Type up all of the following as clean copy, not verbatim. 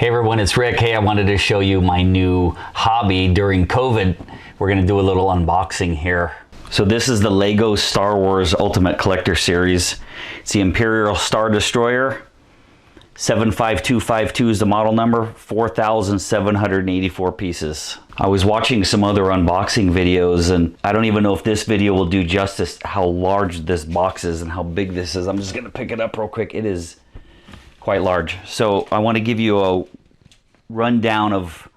Hey everyone, it's Rick. Hey, I wanted to show you my new hobby during COVID. We're gonna do a little unboxing here. So this is the Lego Star Wars Ultimate Collector Series. It's the Imperial Star Destroyer. 75252 is the model number, 4,784 pieces. I was watching some other unboxing videos and I don't even know if this video will do justice how large this box is and how big this is. I'm just gonna pick it up real quick. It is quite large. So I want to give you a rundown of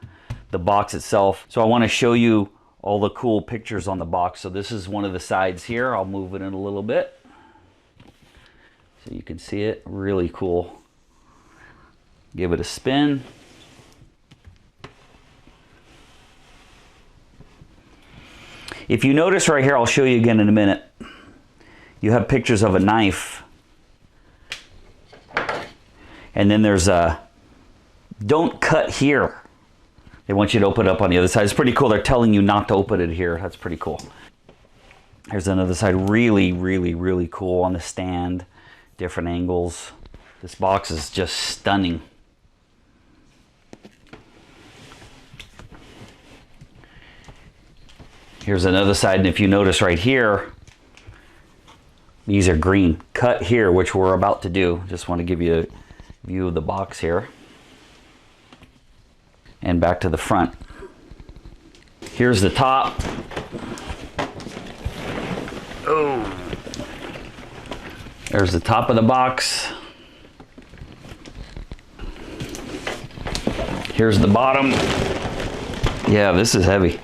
the box itself. So I want to show you all the cool pictures on the box. So this is one of the sides here. I'll move it in a little bit so you can see it. Really cool. Give it a spin. If you notice right here, I'll show you again in a minute, you have pictures of a knife. And then there's a don't cut here. They want you to open it up on the other side. It's pretty cool. They're telling you not to open it here. That's pretty cool. Here's another side. Really, really, really cool on the stand. Different angles. This box is just stunning. Here's another side. And if you notice right here, these are green. Cut here, which we're about to do. Just want to give you a view of the box here. And back to the front. Here's the top. Oh. There's the top of the box. Here's the bottom. Yeah, this is heavy.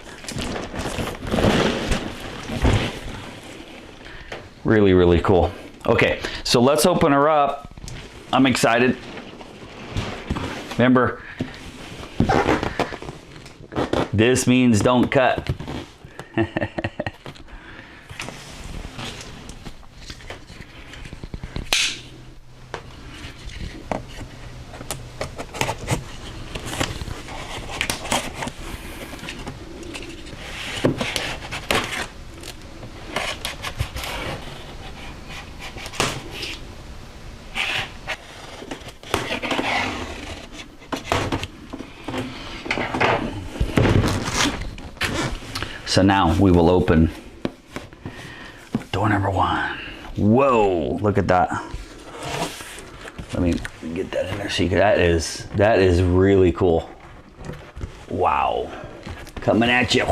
Really, really cool. Okay, so let's open her up. I'm excited. Remember, this means don't cut. So now we will open door number one. Whoa, look at that. Let me get that in there so you can, that is really cool. Wow, coming at you.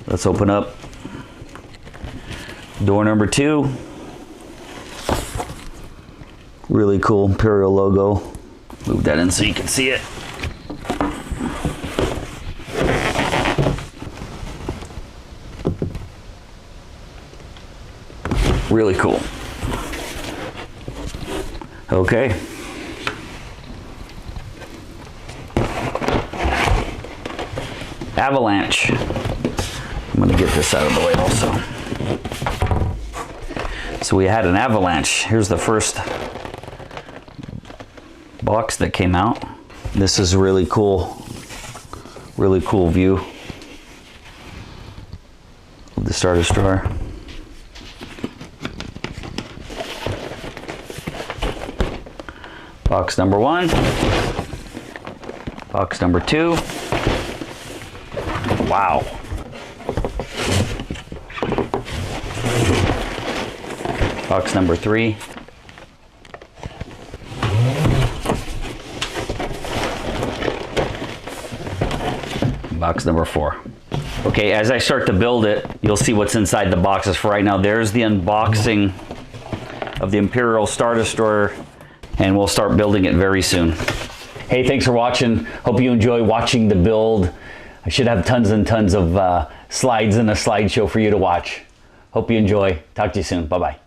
Let's open up door number two. Really cool Imperial logo. Move that in so you can see it. Really cool. Okay. Avalanche. I'm going to get this out of the way also. So we had an avalanche. Here's the first box that came out. This is really cool. Really cool view of the Star Destroyer. Box number one, box number two. Wow. Box number three. Box number four. Okay, as I start to build it, you'll see what's inside the boxes. For right now, there's the unboxing of the Imperial Star Destroyer, and we'll start building it very soon. Hey, thanks for watching. Hope you enjoy watching the build. I should have tons and tons of slides and a slideshow for you to watch. Hope you enjoy. Talk to you soon. Bye-bye.